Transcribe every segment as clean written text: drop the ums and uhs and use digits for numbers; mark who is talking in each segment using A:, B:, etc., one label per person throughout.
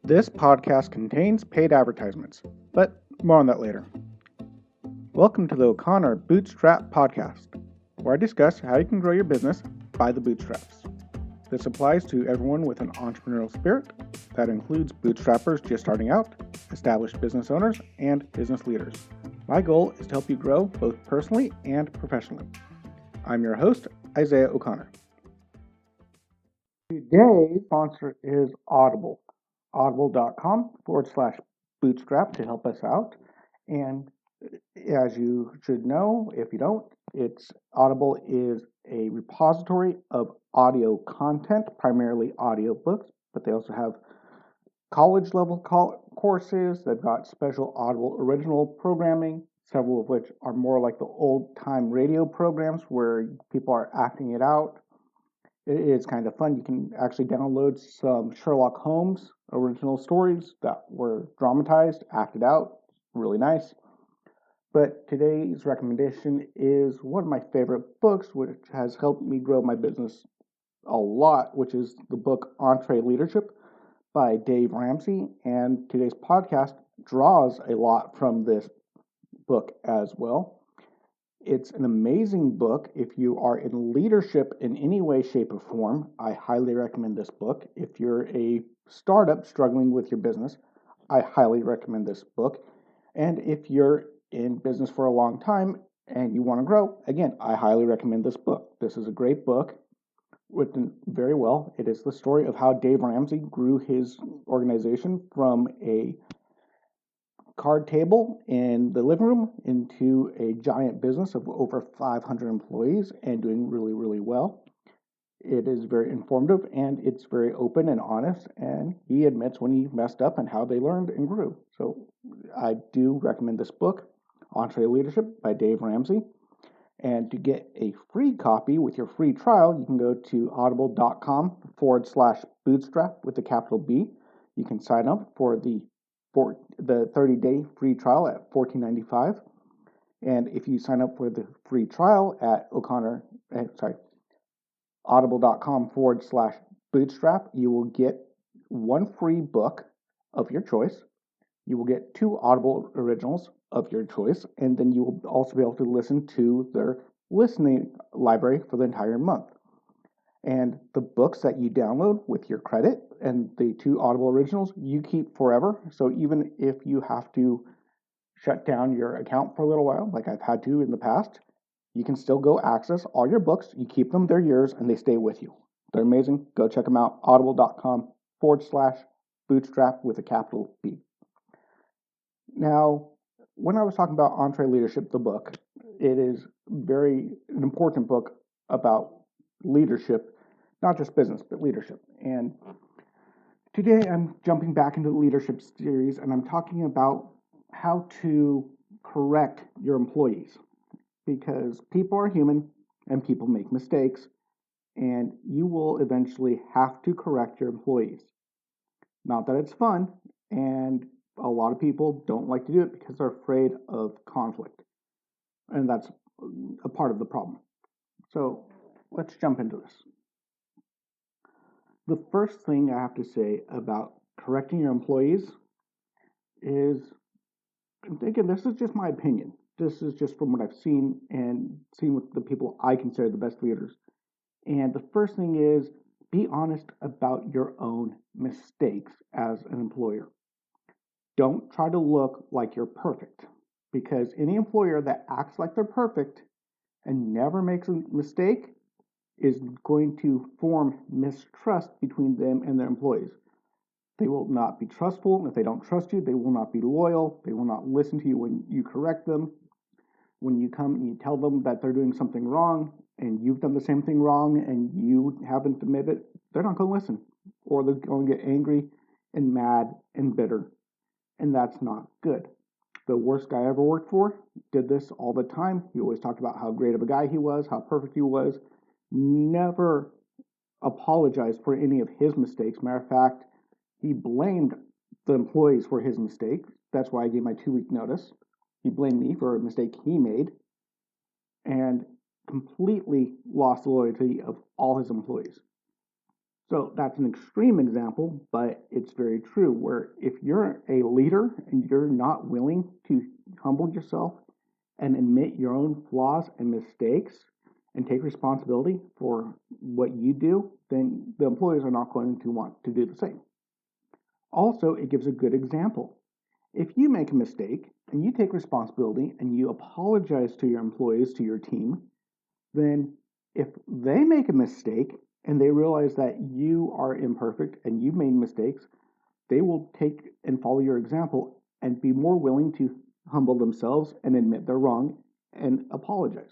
A: This podcast contains paid advertisements, but more on that later. Welcome to the O'Connor Bootstrap podcast, where I discuss how you can grow your business by the bootstraps. This applies to everyone with an entrepreneurial spirit. That includes bootstrappers just starting out, established business owners, and business leaders. My goal is to help you grow both personally and professionally. I'm your host, Isaiah O'Connor. Today's sponsor is Audible. Audible.com/bootstrap to help us out. And as you should know, if you don't, Audible is a repository of audio content, primarily audiobooks, but they also have college level courses. They've got special Audible original programming, several of which are more like the old time radio programs where people are acting it out. It is kind of fun. You can actually download some Sherlock Holmes original stories that were dramatized, acted out. Really nice. But today's recommendation is one of my favorite books, which has helped me grow my business a lot, which is the book EntreLeadership by Dave Ramsey. And today's podcast draws a lot from this book as well. It's an amazing book. If you are in leadership in any way, shape, or form, I highly recommend this book. If you're a startup struggling with your business, I highly recommend this book. And if you're in business for a long time and you want to grow, again, I highly recommend this book. This is a great book, written very well. It is the story of how Dave Ramsey grew his organization from a card table in the living room into a giant business of over 500 employees and doing really, really well. It is very informative and it's very open and honest, and he admits when he messed up and how they learned and grew. So I do recommend this book, EntreLeadership by Dave Ramsey. And to get a free copy with your free trial, you can go to audible.com/bootstrap with a capital B. You can sign up for the 30-day free trial at $14.95. And if you sign up for the free trial at audible.com/bootstrap, you will get one free book of your choice. You will get 2 Audible originals of your choice, and then you will also be able to listen to their listening library for the entire month. And the books that you download with your credit and the 2 Audible originals, you keep forever. So even if you have to shut down your account for a little while, like I've had to in the past, you can still go access all your books. You keep them, they're yours, and they stay with you. They're amazing. Go check them out. Audible.com/bootstrap with a capital B. Now, when I was talking about EntreLeadership, the book, it is an important book about leadership, not just business, but leadership. And today I'm jumping back into the leadership series, and I'm talking about how to correct your employees, because people are human and people make mistakes, and you will eventually have to correct your employees. Not that it's fun, and a lot of people don't like to do it because they're afraid of conflict, and that's a part of the problem. So let's jump into this. The first thing I have to say about correcting your employees is, again, this is just my opinion. This is just from what I've seen with the people I consider the best leaders. And the first thing is, be honest about your own mistakes as an employer. Don't try to look like you're perfect, because any employer that acts like they're perfect and never makes a mistake is going to form mistrust between them and their employees. They will not be trustful. If they don't trust you, they will not be loyal. They will not listen to you when you correct them. When you come and you tell them that they're doing something wrong and you've done the same thing wrong and you haven't admitted it, they're not going to listen, or they're going to get angry and mad and bitter. And that's not good. The worst guy I ever worked for did this all the time. He always talked about how great of a guy he was, how perfect he was. Never apologized for any of his mistakes. Matter of fact, he blamed the employees for his mistakes. That's why I gave my 2-week notice. He blamed me for a mistake he made and completely lost the loyalty of all his employees. So that's an extreme example, but it's very true. Where if you're a leader and you're not willing to humble yourself and admit your own flaws and mistakes and take responsibility for what you do, then the employees are not going to want to do the same. Also, it gives a good example. If you make a mistake and you take responsibility and you apologize to your employees, to your team, then if they make a mistake and they realize that you are imperfect and you've made mistakes, they will take and follow your example and be more willing to humble themselves and admit they're wrong and apologize.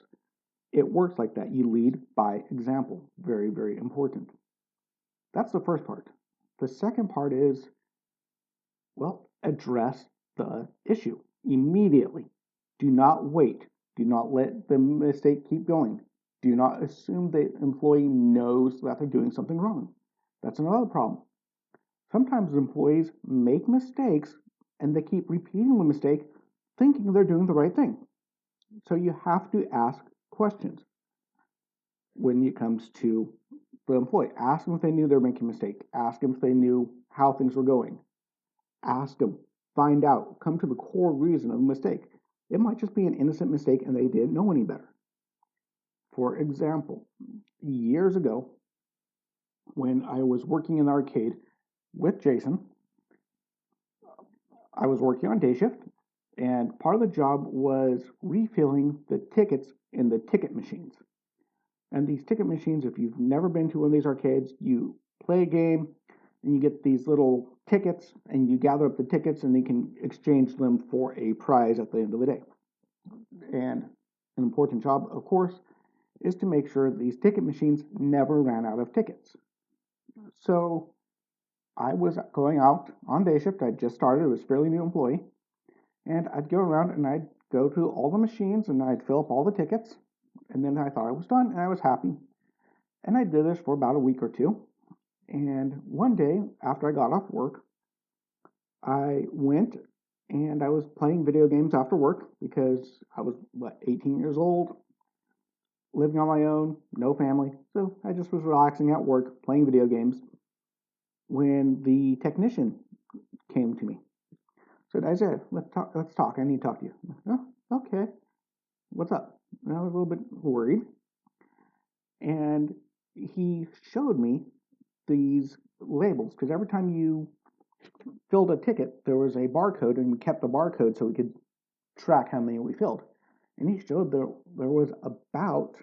A: It works like that. You lead by example. Very, very important. That's the first part. The second part is, well, address the issue immediately. Do not wait. Do not let the mistake keep going. Do not assume the employee knows that they're doing something wrong. That's another problem. Sometimes employees make mistakes and they keep repeating the mistake thinking they're doing the right thing. So you have to ask questions when it comes to the employee. Ask them if they knew they were making a mistake. Ask them if they knew how things were going. Ask them. Find out. Come to the core reason of the mistake. It might just be an innocent mistake and they didn't know any better. For example, years ago, when I was working in the arcade with Jason, I was working on day shift, and part of the job was refilling the tickets in the ticket machines. And these ticket machines, if you've never been to one of these arcades, you play a game and you get these little tickets and you gather up the tickets and you can exchange them for a prize at the end of the day. And an important job, of course, is to make sure these ticket machines never ran out of tickets. So I was going out on day shift. I just started. I was a fairly new employee. And I'd go around and I'd go to all the machines and I'd fill up all the tickets. And then I thought I was done and I was happy. And I did this for about a week or two. And one day after I got off work, I went and I was playing video games after work because I was, 18 years old, living on my own, no family. So I just was relaxing at work, playing video games, when the technician came to me. Said, Isaiah, let's talk. I need to talk to you. Oh, okay. What's up? And I was a little bit worried. And he showed me these labels, because every time you filled a ticket, there was a barcode, and we kept the barcode so we could track how many we filled. And he showed there was about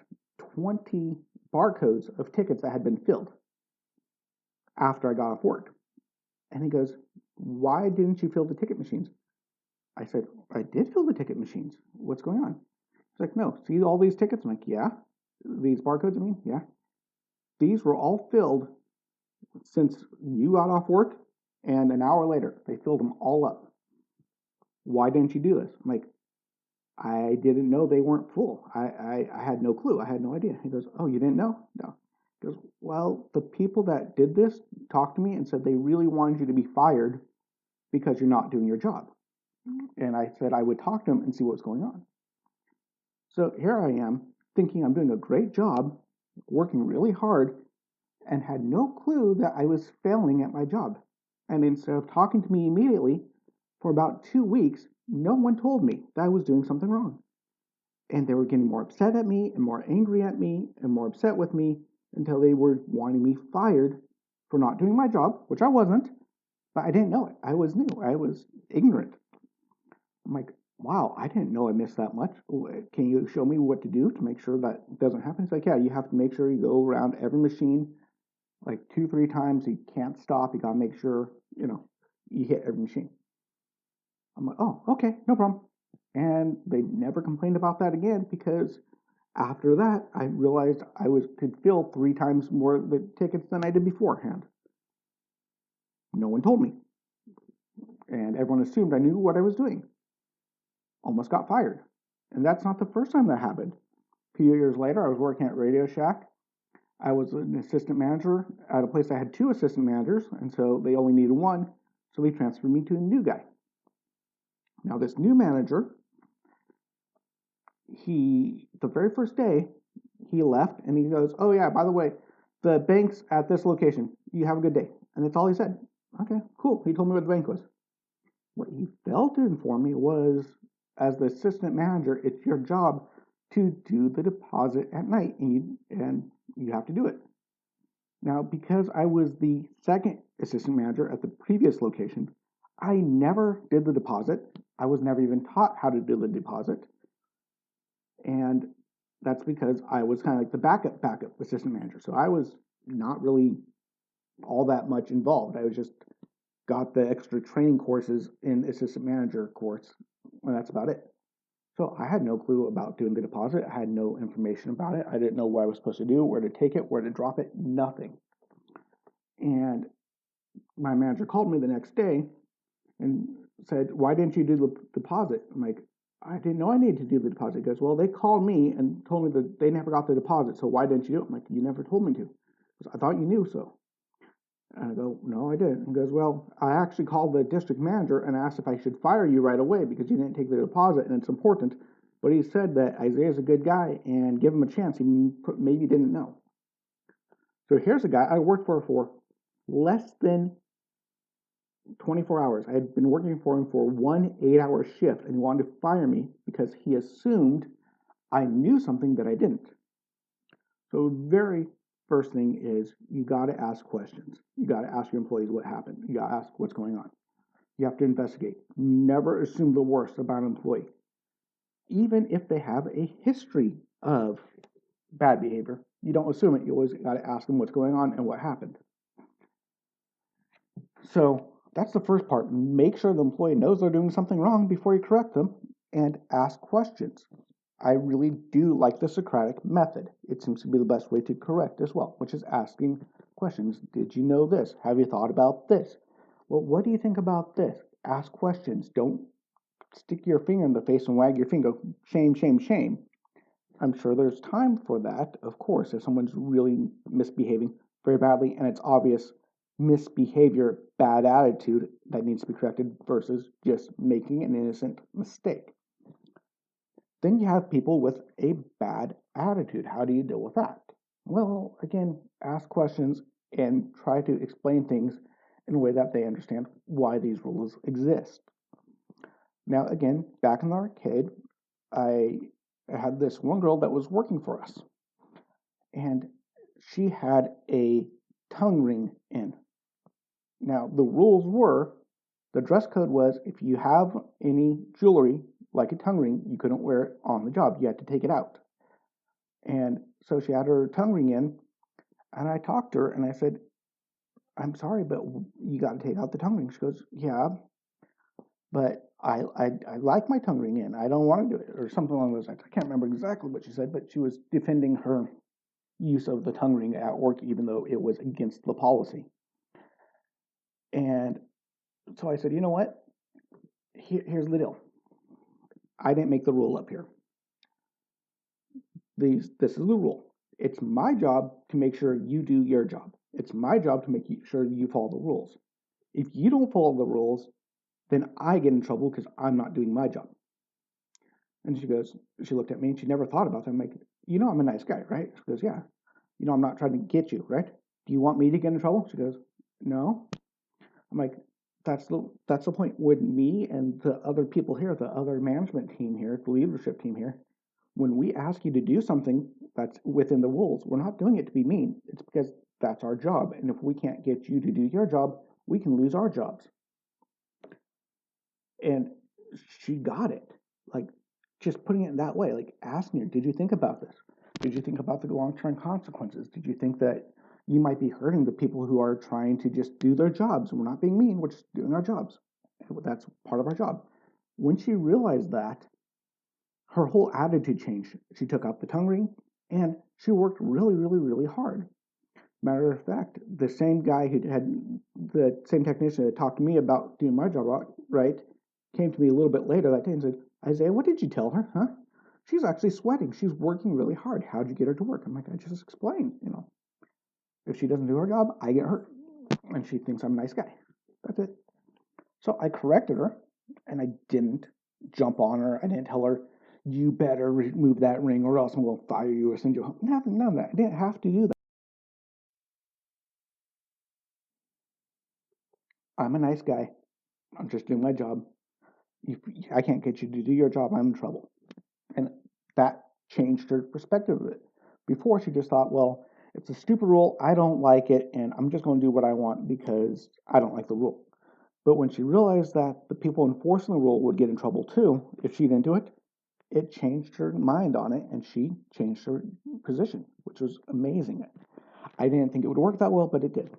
A: 20 barcodes of tickets that had been filled after I got off work. And he goes, why didn't you fill the ticket machines? I said, I did fill the ticket machines. What's going on? He's like, no, see all these tickets? I'm like, yeah. These barcodes, I mean, yeah. These were all filled since you got off work, and an hour later, they filled them all up. Why didn't you do this? I'm like, I didn't know they weren't full. I had no clue. I had no idea. He goes, oh, you didn't know? No. He goes, well, the people that did this talked to me and said they really wanted you to be fired because you're not doing your job. And I said I would talk to them and see what's going on. So here I am thinking I'm doing a great job, working really hard, and had no clue that I was failing at my job. And instead of talking to me immediately, for about 2 weeks, no one told me that I was doing something wrong. And they were getting more upset at me and more angry at me and more upset with me until they were wanting me fired for not doing my job, which I wasn't, but I didn't know it. I was new. I was ignorant. I'm like, wow, I didn't know I missed that much. Can you show me what to do to make sure that doesn't happen? It's like, yeah, you have to make sure you go around every machine like 2-3 times. You can't stop. You got to make sure, you hit every machine. I'm like, oh, okay, no problem. And they never complained about that again, because after that, I realized I could fill 3 times more of the tickets than I did beforehand. No one told me. And everyone assumed I knew what I was doing. Almost got fired. And that's not the first time that happened. A few years later, I was working at Radio Shack. I was an assistant manager at a place that had 2 assistant managers, and so they only needed 1, so they transferred me to a new guy. Now, this new manager, the very first day, he left, and he goes, oh yeah, by the way, the bank's at this location. you have a good day. And that's all he said. Okay, cool. He told me what the bank was. What he failed to inform me was, as the assistant manager, it's your job to do the deposit at night, and you have to do it. Now, because I was the second assistant manager at the previous location, I never did the deposit. I was never even taught how to do the deposit. And that's because I was kind of like the backup assistant manager. So I was not really all that much involved. I was just got the extra training courses in assistant manager course, and that's about it. So I had no clue about doing the deposit. I had no information about it. I didn't know what I was supposed to do, where to take it, where to drop it, nothing. And my manager called me the next day and said, "Why didn't you do the deposit?" I'm like, "I didn't know I needed to do the deposit." He goes, "Well, they called me and told me that they never got the deposit, so why didn't you do it?" I'm like, "You never told me to." He goes, "I thought you knew so." And I go, "No, I didn't." He goes, "Well, I actually called the district manager and asked if I should fire you right away because you didn't take the deposit and it's important. But he said that Isaiah's a good guy and give him a chance. He maybe didn't know." So here's a guy I worked for less than 24 hours. I had been working for him for 1 8-hour shift, and he wanted to fire me because he assumed I knew something that I didn't. So very first thing is you got to ask questions. You got to ask your employees what happened. You got to ask what's going on. You have to investigate. Never assume the worst about an employee, even if they have a history of bad behavior. You don't assume it. You always got to ask them what's going on and what happened. So that's the first part. Make sure the employee knows they're doing something wrong before you correct them, and ask questions. I really do like the Socratic method. It seems to be the best way to correct as well, which is asking questions. Did you know this? Have you thought about this? Well, what do you think about this? Ask questions. Don't stick your finger in the face and wag your finger. Shame, shame, shame. I'm sure there's time for that, of course, if someone's really misbehaving very badly and it's obvious misbehavior, bad attitude that needs to be corrected versus just making an innocent mistake. Then you have people with a bad attitude. How do you deal with that? Well, again, ask questions and try to explain things in a way that they understand why these rules exist. Now, again, back in the arcade, I had this one girl that was working for us, and she had a tongue ring in. Now, the rules were, the dress code was, if you have any jewelry, like a tongue ring, you couldn't wear it on the job. You had to take it out. And so she had her tongue ring in, and I talked to her, and I said, "I'm sorry, but you got to take out the tongue ring." She goes, "Yeah, but I like my tongue ring in. I don't want to do it," or something along those lines. I can't remember exactly what she said, but she was defending her use of the tongue ring at work, even though it was against the policy. And so I said, "You know what? Here's the deal. I didn't make the rule up here. This is the rule. It's my job to make sure you do your job. It's my job to make sure you follow the rules. If you don't follow the rules, then I get in trouble because I'm not doing my job." And she looked at me and she never thought about that. I'm like, "I'm a nice guy, right?" She goes, "Yeah. I'm not trying to get you, right? Do you want me to get in trouble?" She goes, "No." I'm like, that's the point with me and the other people here, the other management team here, the leadership team here. When we ask you to do something that's within the rules, we're not doing it to be mean. It's because that's our job. And if we can't get you to do your job, we can lose our jobs. And she got it. Like, just putting it in that way, like asking her, "Did you think about this? Did you think about the long-term consequences? Did you think that you might be hurting the people who are trying to just do their jobs? We're not being mean, we're just doing our jobs. That's part of our job." When she realized that, her whole attitude changed. She took out the tongue ring and she worked really, really, really hard. Matter of fact, the same guy who had the same technician that talked to me about doing my job right came to me a little bit later that day and said, "Isaiah, what did you tell her? Huh? She's actually sweating. She's working really hard. How'd you get her to work?" I'm like, "I just explained, if she doesn't do her job, I get hurt. And she thinks I'm a nice guy. That's it." So I corrected her, and I didn't jump on her. I didn't tell her, "You better remove that ring or else I'm going to fire you or send you home." None of that. I didn't have to do that. I'm a nice guy. I'm just doing my job. If I can't get you to do your job, I'm in trouble. And that changed her perspective of it. Before, she just thought, well, it's a stupid rule. I don't like it, and I'm just going to do what I want because I don't like the rule. But when she realized that the people enforcing the rule would get in trouble too if she didn't do it, it changed her mind on it, and she changed her position, which was amazing. I didn't think it would work that well, but it did.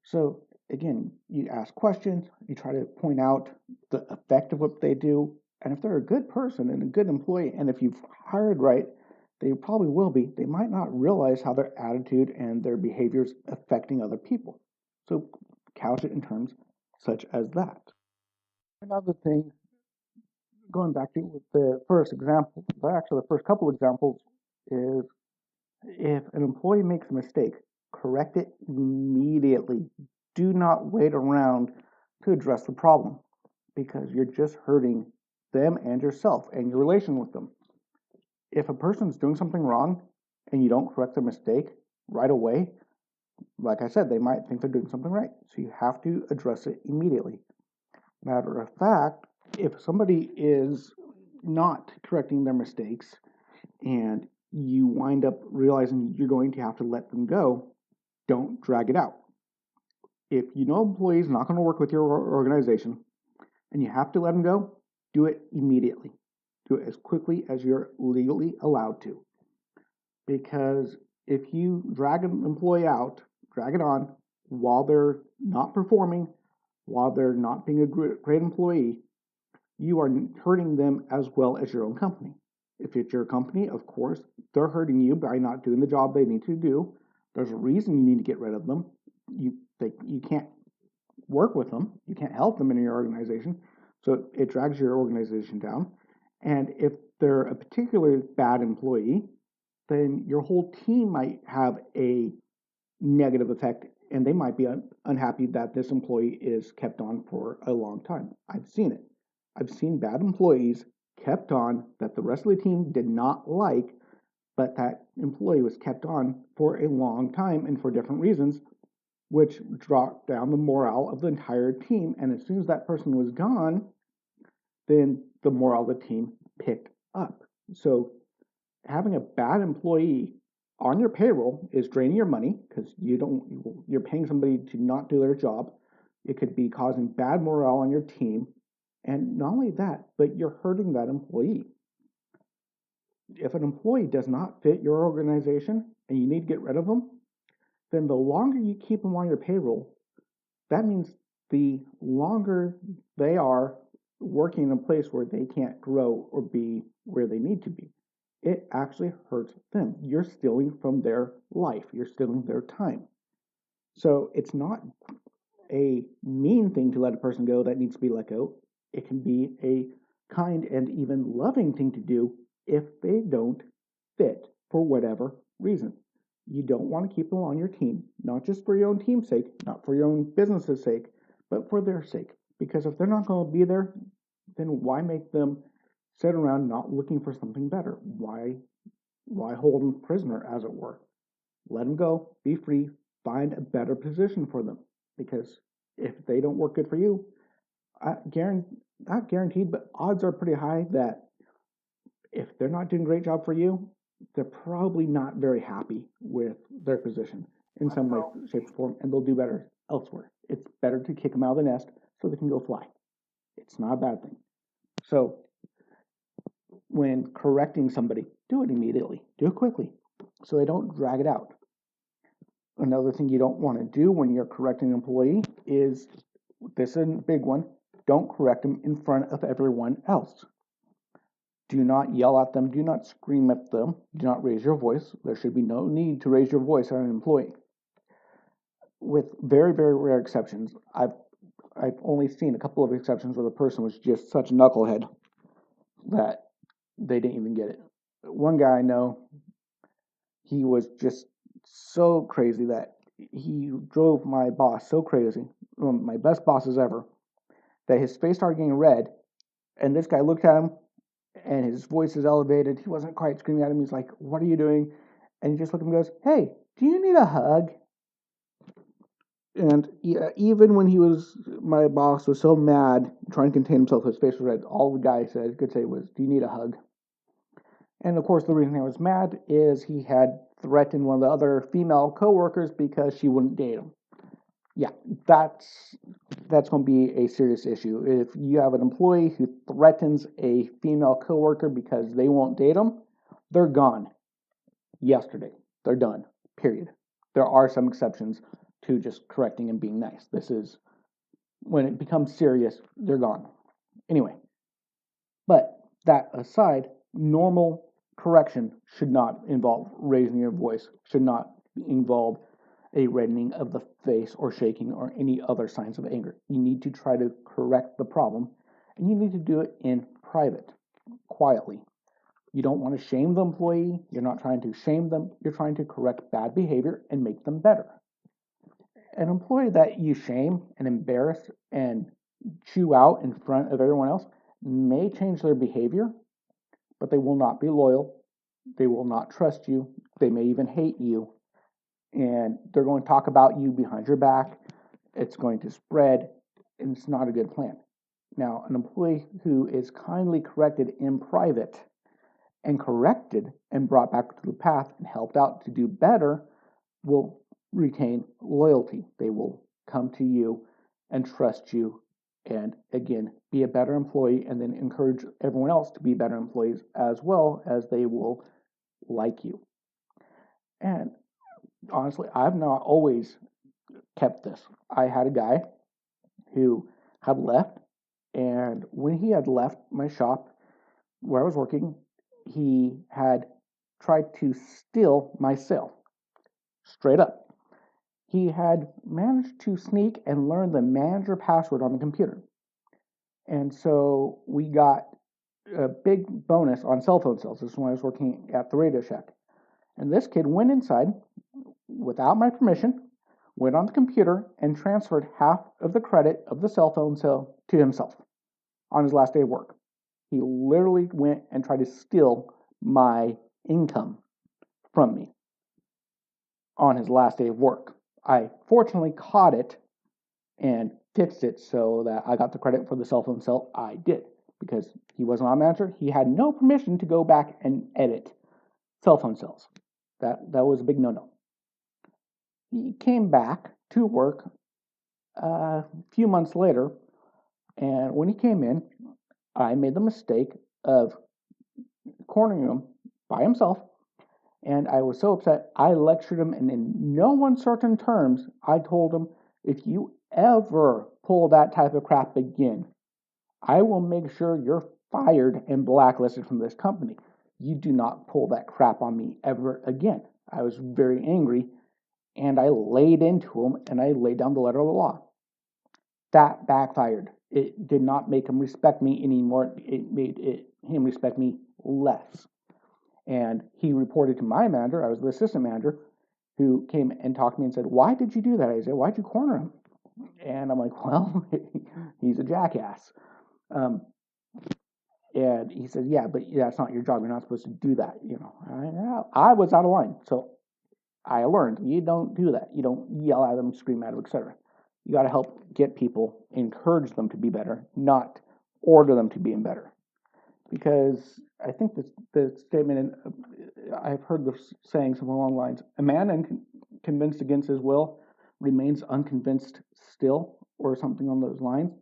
A: So again, you ask questions, you try to point out the effect of what they do, and if they're a good person and a good employee, and if you've hired right, they probably will be, they might not realize how their attitude and their behaviors affecting other people. So couch it in terms such as that. Another thing, going back to the first example, actually the first couple examples, is if an employee makes a mistake, correct it immediately. Do not wait around to address the problem because you're just hurting them and yourself and your relation with them. If a person's doing something wrong and you don't correct their mistake right away, like I said, they might think they're doing something right. So you have to address it immediately. Matter of fact, if somebody is not correcting their mistakes and you wind up realizing you're going to have to let them go, don't drag it out. If you know employee is not going to work with your organization and you have to let them go, do it immediately. Do it as quickly as you're legally allowed to. Because if you drag an employee out, drag it on while they're not performing, while they're not being a great employee, you are hurting them as well as your own company. If it's your company, of course, they're hurting you by not doing the job they need to do. There's a reason you need to get rid of them. You can't work with them. You can't help them in your organization. So it drags your organization down. And if they're a particularly bad employee, then your whole team might have a negative effect, and they might be unhappy that this employee is kept on for a long time. I've seen it. I've seen bad employees kept on that the rest of the team did not like, but that employee was kept on for a long time and for different reasons, which dropped down the morale of the entire team. And as soon as that person was gone, then the morale of the team picked up. So having a bad employee on your payroll is draining your money because you're paying somebody to not do their job. It could be causing bad morale on your team. And not only that, but you're hurting that employee. If an employee does not fit your organization and you need to get rid of them, then the longer you keep them on your payroll, that means the longer they are working in a place where they can't grow or be where they need to be. It actually hurts them. You're stealing from their life. You're stealing their time. So it's not a mean thing to let a person go that needs to be let go. It can be a kind and even loving thing to do if they don't fit for whatever reason. You don't want to keep them on your team, not just for your own team's sake, not for your own business's sake, but for their sake. Because if they're not going to be there, then why make them sit around not looking for something better? Why hold them prisoner, as it were? Let them go, be free, find a better position for them. Because if they don't work good for you, not guaranteed, but odds are pretty high that if they're not doing a great job for you, they're probably not very happy with their position in some way, shape, or form, and they'll do better elsewhere. It's better to kick them out of the nest so they can go fly. It's not a bad thing. So when correcting somebody, do it immediately. Do it quickly so they don't drag it out. Another thing you don't want to do when you're correcting an employee is, this is a big one, don't correct them in front of everyone else. Do not yell at them. Do not scream at them. Do not raise your voice. There should be no need to raise your voice at an employee. With very, very rare exceptions, I've only seen a couple of exceptions where the person was just such a knucklehead that they didn't even get it. One guy I know, he was just so crazy that he drove my boss so crazy, my best bosses ever, that his face started getting red, and this guy looked at him, and his voice is elevated. He wasn't quite screaming at him. He's like, "What are you doing?" And he just looked at him and goes, "Hey, do you need a hug?" And yeah, even when my boss was so mad, trying to contain himself, his face was red. All the guy could say was, "Do you need a hug?" And of course, the reason he was mad is he had threatened one of the other female coworkers because she wouldn't date him. Yeah, that's going to be a serious issue. If you have an employee who threatens a female coworker because they won't date them, they're gone yesterday. They're done. Period. There are some exceptions to just correcting and being nice. This is when it becomes serious, they're gone. Anyway, but that aside, normal correction should not involve raising your voice, should not involve a reddening of the face or shaking or any other signs of anger. You need to try to correct the problem, and you need to do it in private, quietly. You don't want to shame the employee. You're not trying to shame them. You're trying to correct bad behavior and make them better. An employee that you shame and embarrass and chew out in front of everyone else may change their behavior, but they will not be loyal. They will not trust you. They may even hate you. And they're going to talk about you behind your back. It's going to spread, and it's not a good plan. Now, an employee who is kindly corrected in private and corrected and brought back to the path and helped out to do better will retain loyalty. They will come to you and trust you and, again, be a better employee, and then encourage everyone else to be better employees as well, as they will like you. And honestly, I've not always kept this. I had a guy who had left, and when he had left my shop where I was working, he had tried to steal my sale. Straight up. He had managed to sneak and learn the manager password on the computer. And so we got a big bonus on cell phone sales. This is when I was working at the Radio Shack. And this kid went inside without my permission, went on the computer, and transferred half of the credit of the cell phone sale to himself on his last day of work. He literally went and tried to steal my income from me on his last day of work. I fortunately caught it and fixed it so that I got the credit for the cell phone sale I did, because he wasn't on manager. He had no permission to go back and edit cell phone sales. That was a big no-no. He came back to work a few months later, and when he came in, I made the mistake of cornering him by himself, and I was so upset, I lectured him, and in no uncertain terms, I told him, if you ever pull that type of crap again, I will make sure you're fired and blacklisted from this company. You do not pull that crap on me ever again. I was very angry, and I laid into him, and I laid down the letter of the law. That backfired. It did not make him respect me anymore. It made him respect me less. And he reported to my manager, I was the assistant manager, who came and talked to me and said, "Why did you do that?" I said, "Why'd you corner him?" And I'm like, "Well, he's a jackass." And he said, "Yeah, but that's not your job. You're not supposed to do that." I was out of line. So I learned, you don't do that. You don't yell at them, scream at them, etc. You got to help get people, encourage them to be better, not order them to be better. Because I think the statement, I've heard the saying something along the lines, a man convinced against his will remains unconvinced still, or something on those lines.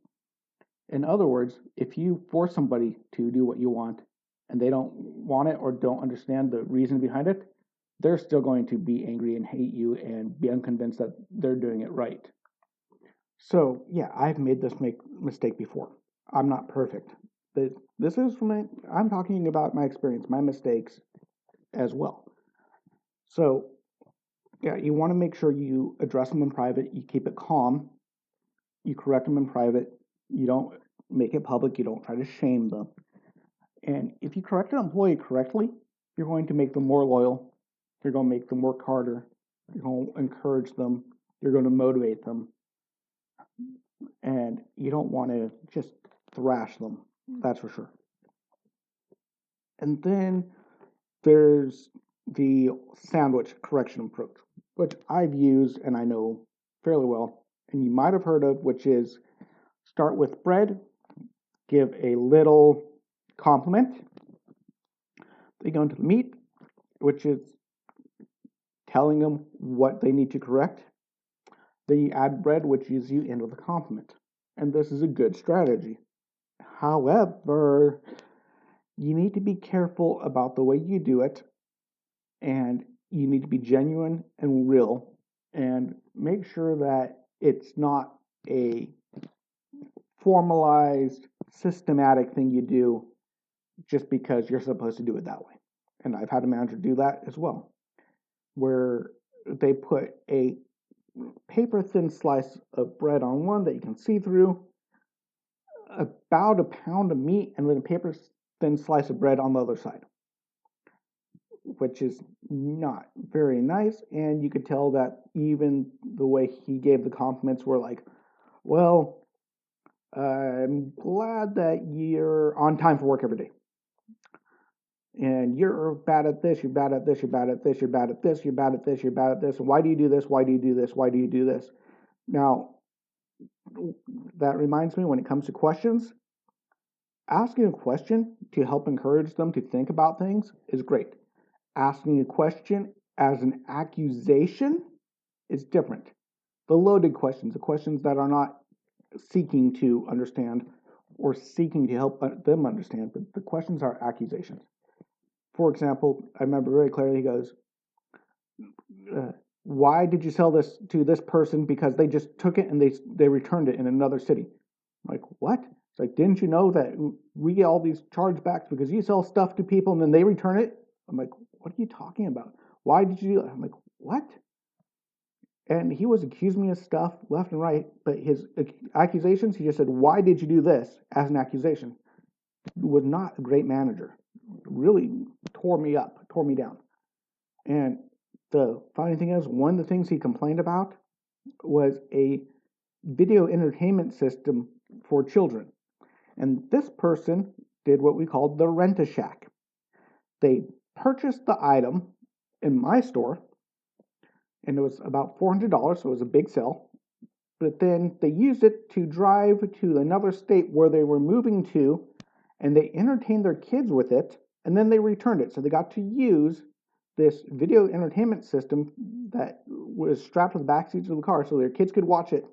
A: In other words, if you force somebody to do what you want and they don't want it or don't understand the reason behind it, they're still going to be angry and hate you and be unconvinced that they're doing it right. So, yeah, I've made this mistake before. I'm not perfect. This is I'm talking about my experience, my mistakes as well. So, yeah, you want to make sure you address them in private. You keep it calm. You correct them in private. You don't make it public. You don't try to shame them. And if you correct an employee correctly, you're going to make them more loyal. You're going to make them work harder. You're going to encourage them. You're going to motivate them. And you don't want to just thrash them. That's for sure. And then there's the sandwich correction approach, which I've used and I know fairly well. and you might have heard of, which is start with bread, give a little compliment. They go into the meat, which is telling them what they need to correct. Then you add bread, which is you end with a compliment. And this is a good strategy. However, you need to be careful about the way you do it, and you need to be genuine and real, and make sure that it's not a formalized, systematic thing you do just because you're supposed to do it that way. And I've had a manager do that as well, where they put a paper thin slice of bread on one that you can see through, about a pound of meat, and then a paper thin slice of bread on the other side, which is not very nice. And you could tell that even the way he gave the compliments were like, well, I'm glad that you're on time for work every day. And you're bad at this, you're bad at this, you're bad at this, you're bad at this, you're bad at this, you're bad at this. Why do you do this? Why do you do this? Why do you do this? Now, that reminds me, when it comes to questions, asking a question to help encourage them to think about things is great. Asking a question as an accusation is different. The loaded questions, the questions that are not seeking to understand or seeking to help them understand, but the questions are accusations. For example, I remember very clearly, he goes, why did you sell this to this person? Because they just took it and they returned it in another city. I'm like, what? It's like, didn't you know that we get all these chargebacks because you sell stuff to people and then they return it? I'm like, what are you talking about? Why did you do that? I'm like, what? And he was accusing me of stuff left and right, but his accusations, he just said, why did you do this as an accusation? Was not a great manager. Really tore me up, tore me down. And the funny thing is, one of the things he complained about was a video entertainment system for children. And this person did what we called the rent-a-shack. They purchased the item in my store, and it was about $400, so it was a big sale. But then they used it to drive to another state where they were moving to, and they entertained their kids with it, and then they returned it. So they got to use this video entertainment system that was strapped to the back seats of the car so their kids could watch it.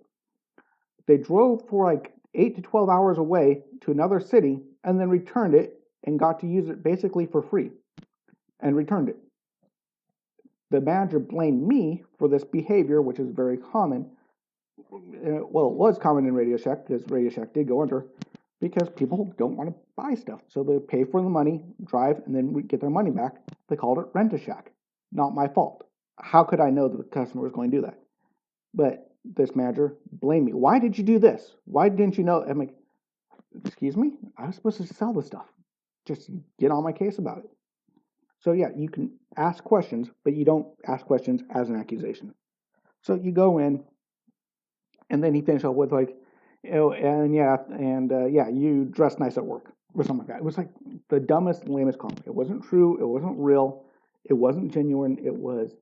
A: They drove for like 8 to 12 hours away to another city and then returned it and got to use it basically for free and returned it. The manager blamed me for this behavior, which is very common. Well, it was common in Radio Shack because Radio Shack did go under, because people don't want to buy stuff. So they pay for the money, drive, and then get their money back. They called it rent-a-shack. Not my fault. How could I know that the customer was going to do that? But this manager blamed me. Why did you do this? Why didn't you know? I'm like, excuse me? I was supposed to sell this stuff. Just get on my case about it. So yeah, you can ask questions, but you don't ask questions as an accusation. So you go in, and then he finished up with like, you dress nice at work or something like that. It was like the dumbest, lamest compliment. It wasn't true. It wasn't real. It wasn't genuine. It was,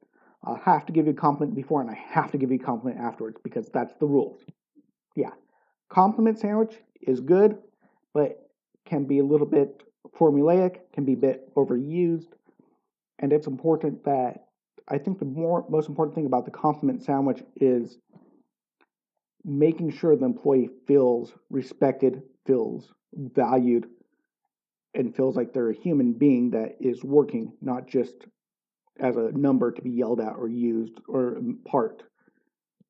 A: I have to give you a compliment before and I have to give you a compliment afterwards because that's the rules. Yeah, compliment sandwich is good, but can be a little bit formulaic, can be a bit overused, and it's important that, I think the most important thing about the compliment sandwich is making sure the employee feels respected, feels valued, and feels like they're a human being that is working, not just as a number to be yelled at or used or part.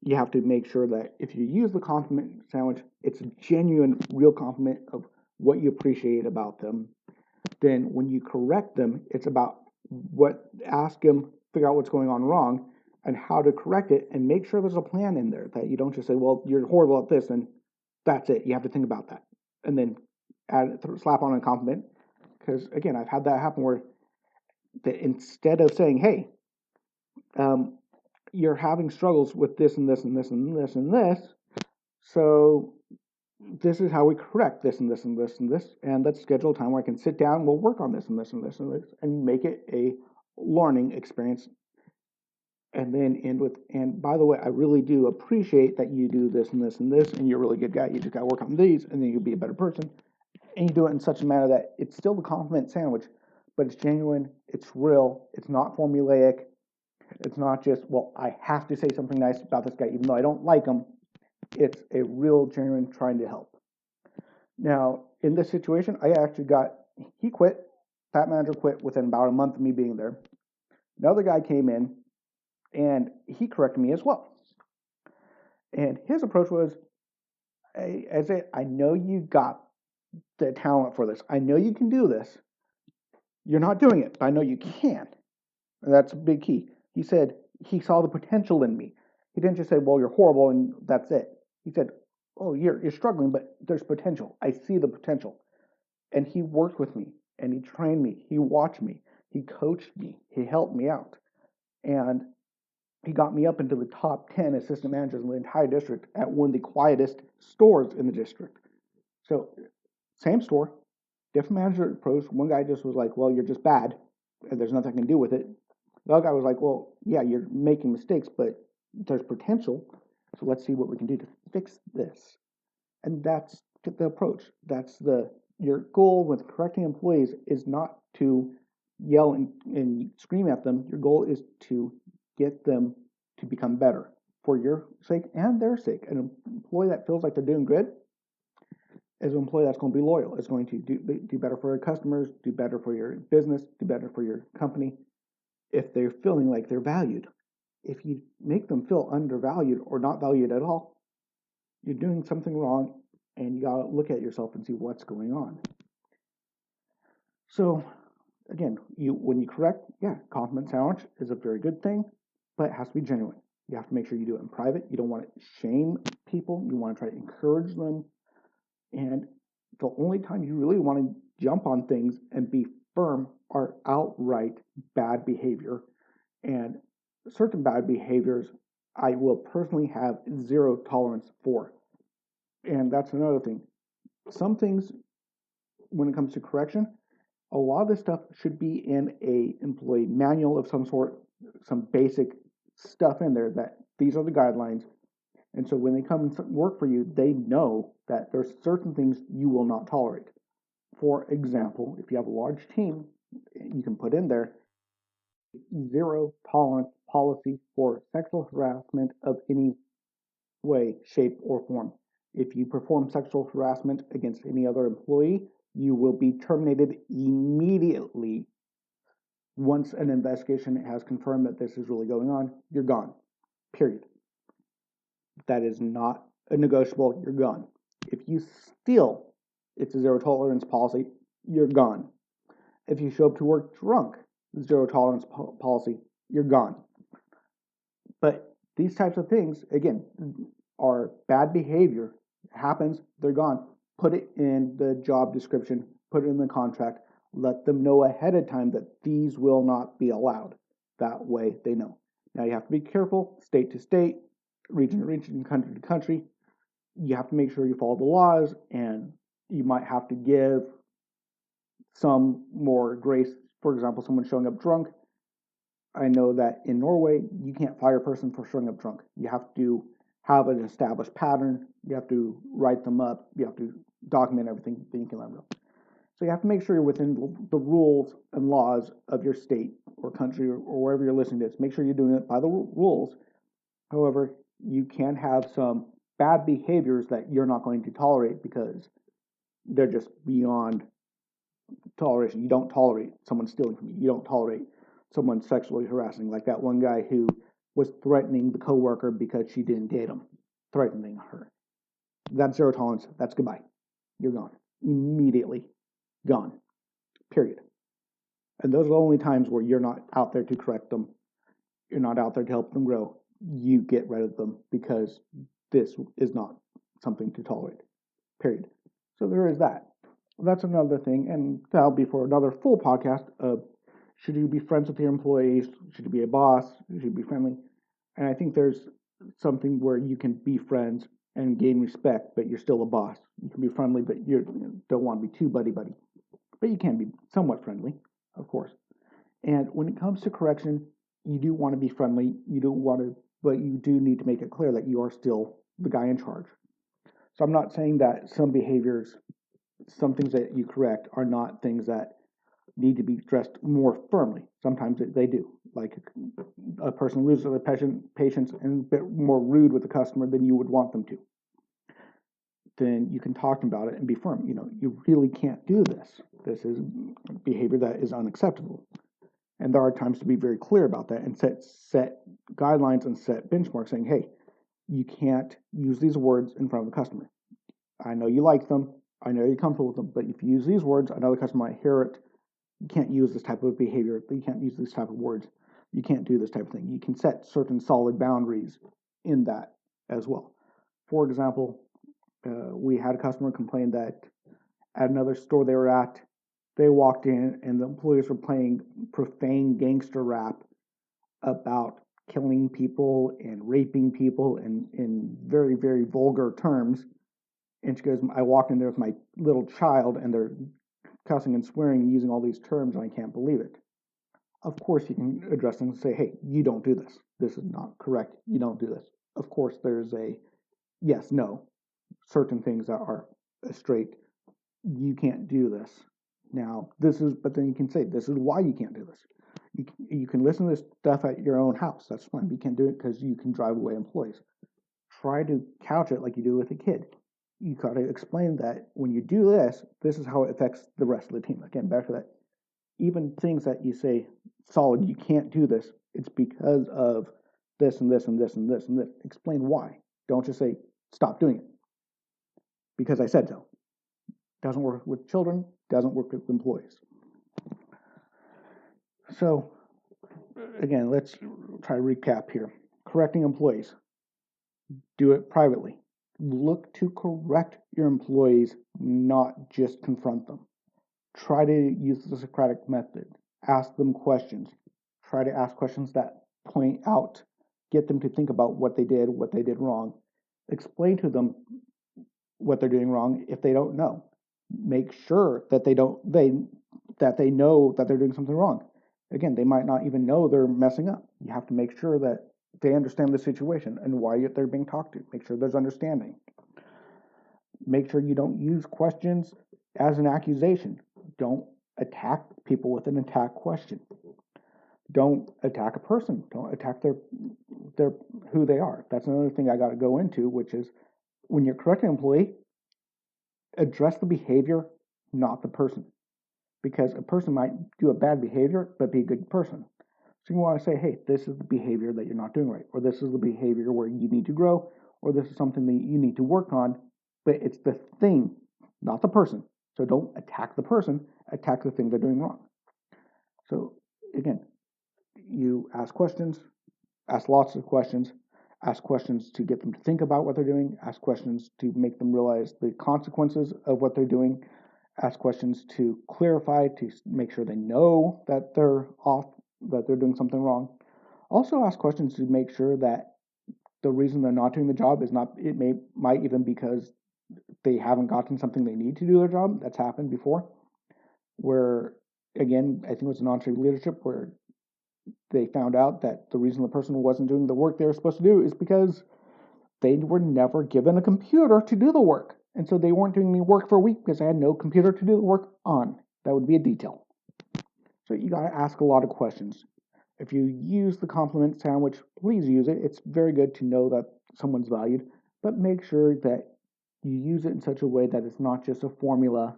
A: You have to make sure that if you use the compliment sandwich, it's a genuine, real compliment of what you appreciate about them. Then when you correct them, it's about ask them, figure out what's going on wrong, and how to correct it, and make sure there's a plan in there, that you don't just say, well, you're horrible at this, and that's it. You have to think about that. And then slap on a compliment. Because, again, I've had that happen where instead of saying, hey, you're having struggles with this and this and this and this and this, so this is how we correct this and this and this and this, and let's schedule a time where I can sit down, we'll work on this and this and this and this, and make it a learning experience and then end with, and by the way, I really do appreciate that you do this and this and this, and you're a really good guy. You just got to work on these, and then you'll be a better person. And you do it in such a manner that it's still the compliment sandwich, but it's genuine, it's real, it's not formulaic. It's not just, well, I have to say something nice about this guy, even though I don't like him. It's a real, genuine trying to help. Now, in this situation, he quit, that manager quit within about a month of me being there. Another guy came in, and he corrected me as well. And his approach was, I know you got the talent for this. I know you can do this. You're not doing it, but I know you can. And that's a big key. He said he saw the potential in me. He didn't just say, well, you're horrible and that's it. He said, oh, you're struggling, but there's potential. I see the potential. And he worked with me, and he trained me. He watched me. He coached me. He helped me out. And he got me up into the top 10 assistant managers in the entire district at one of the quietest stores in the district. So, same store, different manager approach. One guy just was like, well, you're just bad, and there's nothing I can do with it. The other guy was like, well, yeah, you're making mistakes, but there's potential. So let's see what we can do to fix this. And that's the approach. Your goal with correcting employees is not to yell and scream at them. Your goal is to get them to become better for your sake and their sake. An employee that feels like they're doing good is an employee that's going to be loyal. It's going to do better for your customers, do better for your business, do better for your company if they're feeling like they're valued. If you make them feel undervalued or not valued at all, you're doing something wrong, and you got to look at yourself and see what's going on. So, again, when you correct, compliment sandwich is a very good thing, but it has to be genuine. You have to make sure you do it in private. You don't want to shame people. You want to try to encourage them. And the only time you really want to jump on things and be firm are outright bad behavior. And certain bad behaviors I will personally have zero tolerance for. And that's another thing. Some things, when it comes to correction, a lot of this stuff should be in a employee manual of some sort, some basic stuff in there that these are the guidelines. And so when they come and work for you, they know that there's certain things you will not tolerate. For example, if you have a large team, you can put in there zero tolerance policy for sexual harassment of any way, shape, or form. If you perform sexual harassment against any other employee, you will be terminated immediately. Once an investigation has confirmed that this is really going on, you're gone. Period. That is not a negotiable. You're gone. If you steal, it's a zero tolerance policy. You're gone. If you show up to work drunk, zero tolerance policy. You're gone. But these types of things, again, are bad behavior. It happens, they're gone. Put it in the job description, put it in the contract, let them know ahead of time that these will not be allowed. That way they know. Now you have to be careful, state to state, region to region, country to country. You have to make sure you follow the laws, and you might have to give some more grace. For example, someone showing up drunk. I know that in Norway, you can't fire a person for showing up drunk. You have to have an established pattern. You have to write them up. You have to document everything, then you can let them go. So you have to make sure you're within the rules and laws of your state or country or wherever you're listening to this. Make sure you're doing it by the rules. However, you can have some bad behaviors that you're not going to tolerate because they're just beyond toleration. You don't tolerate someone stealing from you. You don't tolerate someone sexually harassing, like that one guy who was threatening the coworker because she didn't date him, threatening her. That's zero tolerance. That's goodbye. You're gone. Immediately gone. Period. And those are the only times where you're not out there to correct them. You're not out there to help them grow. You get rid of them because this is not something to tolerate. Period. So there is that. That's another thing, and that'll be for another full podcast of should you be friends with your employees? Should you be a boss? Should you be friendly? And I think there's something where you can be friends and gain respect, but you're still a boss. You can be friendly, but you don't want to be too buddy-buddy. But you can be somewhat friendly, of course. And when it comes to correction, You do want to be friendly. You don't want to, but you do need to make it clear that you are still the guy in charge. So I'm not saying that some behaviors, some things that you correct are not things that need to be addressed more firmly. Sometimes they do. Like a person loses their patience and a bit more rude with the customer than you would want them to. Then you can talk to them about it and be firm. You really can't do this. This is behavior that is unacceptable. And there are times to be very clear about that and set guidelines and set benchmarks saying, hey, you can't use these words in front of the customer. I know you like them. I know you're comfortable with them. But if you use these words, another customer might hear it. You can't use this type of behavior. You can't use this type of words. You can't do this type of thing. You can set certain solid boundaries in that as well. For example, we had a customer complain that at another store they were at, they walked in and the employees were playing profane gangster rap about killing people and raping people in very, very vulgar terms. And she goes, I walked in there with my little child and they're cussing and swearing and using all these terms and I can't believe it. Of course, you can address them and say, hey, you don't do this. This is not correct. You don't do this. Of course, there's a yes, no, certain things that are straight. You can't do this. Now, but then you can say, this is why you can't do this. You can listen to this stuff at your own house. That's fine. But you can't do it because you can drive away employees. Try to couch it like you do with a kid. You got to explain that when you do this, this is how it affects the rest of the team. Again, back to that. Even things that you say, solid, you can't do this. It's because of this and this and this and this and this. Explain why. Don't just say, stop doing it. Because I said so. Doesn't work with children, doesn't work with employees. So, again, let's try to recap here. Correcting employees. Do it privately. Look to correct your employees, not just confront them. Try to use the Socratic method. Ask them questions. Try to ask questions that point out, get them to think about what they did wrong. Explain to them what they're doing wrong if they don't know. Make sure that they know that they're doing something wrong. Again, they might not even know they're messing up. You have to make sure that they understand the situation and why they're being talked to. Make sure there's understanding. Make sure you don't use questions as an accusation. Don't attack people with an attack question. Don't attack a person. Don't attack their who they are. That's another thing I got to go into, which is when you're correcting an employee, address the behavior, not the person. Because a person might do a bad behavior, but be a good person. So you want to say, hey, this is the behavior that you're not doing right, or this is the behavior where you need to grow, or this is something that you need to work on, but it's the thing, not the person. So don't attack the person, attack the thing they're doing wrong. So again, you ask questions, ask lots of questions, ask questions to get them to think about what they're doing, ask questions to make them realize the consequences of what they're doing, ask questions to clarify, to make sure they know that they're off, that they're doing something wrong. Also ask questions to make sure that the reason they're not doing the job is not, might even because they haven't gotten something they need to do their job. That's happened before. Where, again, I think it was in on-trade leadership where they found out that the reason the person wasn't doing the work they were supposed to do is because they were never given a computer to do the work. And so they weren't doing any work for a week because they had no computer to do the work on. That would be a detail. So you got to ask a lot of questions. If you use the compliment sandwich, please use it. It's very good to know that someone's valued, but make sure that you use it in such a way that it's not just a formula,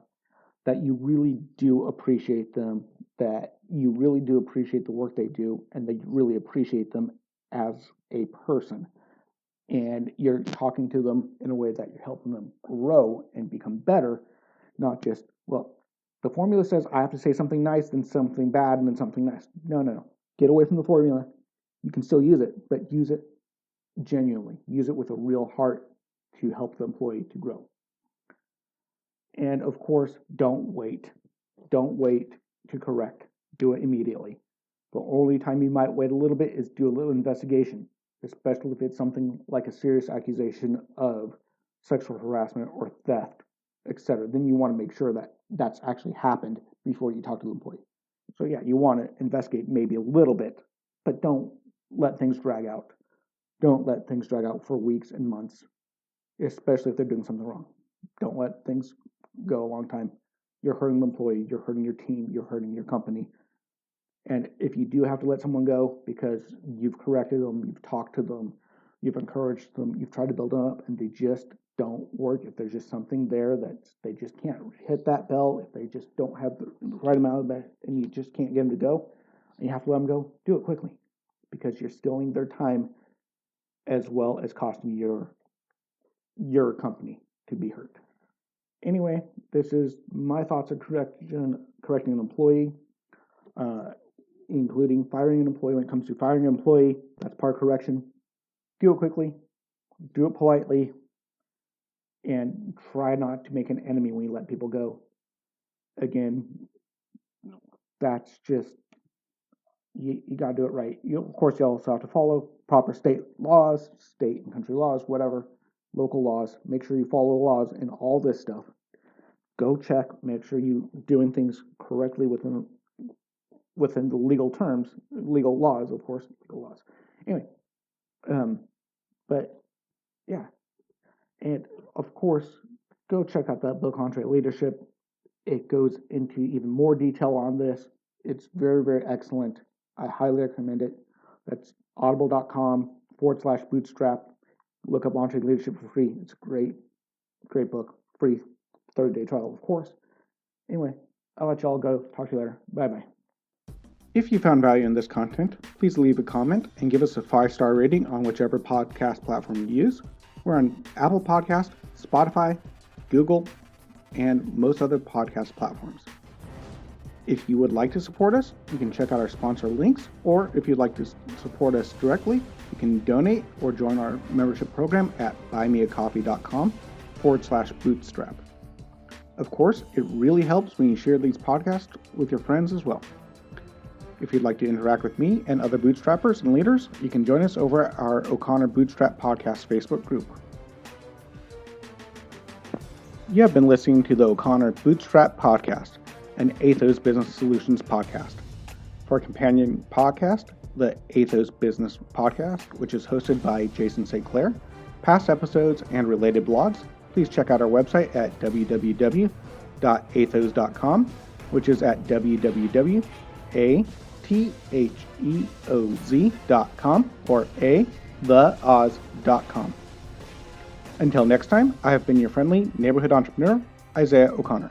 A: that you really do appreciate them, that you really do appreciate the work they do, and that you really appreciate them as a person. And you're talking to them in a way that you're helping them grow and become better, not just, well, the formula says I have to say something nice, then something bad, and then something nice. No. Get away from the formula. You can still use it, but use it genuinely. Use it with a real heart to help the employee to grow. And of course, don't wait. Don't wait to correct. Do it immediately. The only time you might wait a little bit is do a little investigation, especially if it's something like a serious accusation of sexual harassment or theft, etc. Then you want to make sure that that's actually happened before you talk to the employee. So yeah, you want to investigate maybe a little bit but don't let things drag out. Don't let things drag out for weeks and months, especially if they're doing something wrong. Don't let things go a long time. You're hurting the employee, you're hurting your team, you're hurting your company. And if you do have to let someone go because you've corrected them, you've talked to them, you've encouraged them, you've tried to build them up, and they just don't work, if there's just something there that they just can't hit that bell, if they just don't have the right amount of that, and you just can't get them to go, and you have to let them go, do it quickly, because you're stealing their time as well as costing your company to be hurt. Anyway, this is my thoughts on correcting an employee, including firing an employee. When it comes to firing an employee, that's part of correction. Do it quickly, do it politely, and try not to make an enemy when you let people go. Again, that's just, you got to do it right. Of course, you also have to follow proper state laws, state and country laws, whatever, local laws. Make sure you follow the laws and all this stuff. Go check, make sure you're doing things correctly within the legal terms, legal laws, of course, legal laws. Anyway, but yeah, and of course, go check out that book, Entree Leadership. It goes into even more detail on this. It's very, very excellent. I highly recommend it. That's audible.com/bootstrap. Look up Entree Leadership for free. It's a great book. Free 30-day trial, of course. Anyway, I'll let y'all go. Talk to you later. Bye-bye. If you found value in this content, please leave a comment and give us a 5-star rating on whichever podcast platform you use. We're on Apple Podcast, Spotify, Google, and most other podcast platforms. If you would like to support us, you can check out our sponsor links, or if you'd like to support us directly, you can donate or join our membership program at buymeacoffee.com/bootstrap. Of course, it really helps when you share these podcasts with your friends as well. If you'd like to interact with me and other bootstrappers and leaders, you can join us over at our O'Connor Bootstrap Podcast Facebook group. You have been listening to the O'Connor Bootstrap Podcast, an Atheoz Business Solutions podcast. For a companion podcast, the Atheoz Business Podcast, which is hosted by Jason St. Clair, past episodes and related blogs, please check out our website at www.atheoz.com, which is at www.atheoz.com or theoz.com. Until next time, I have been your friendly neighborhood entrepreneur, Isaiah O'Connor.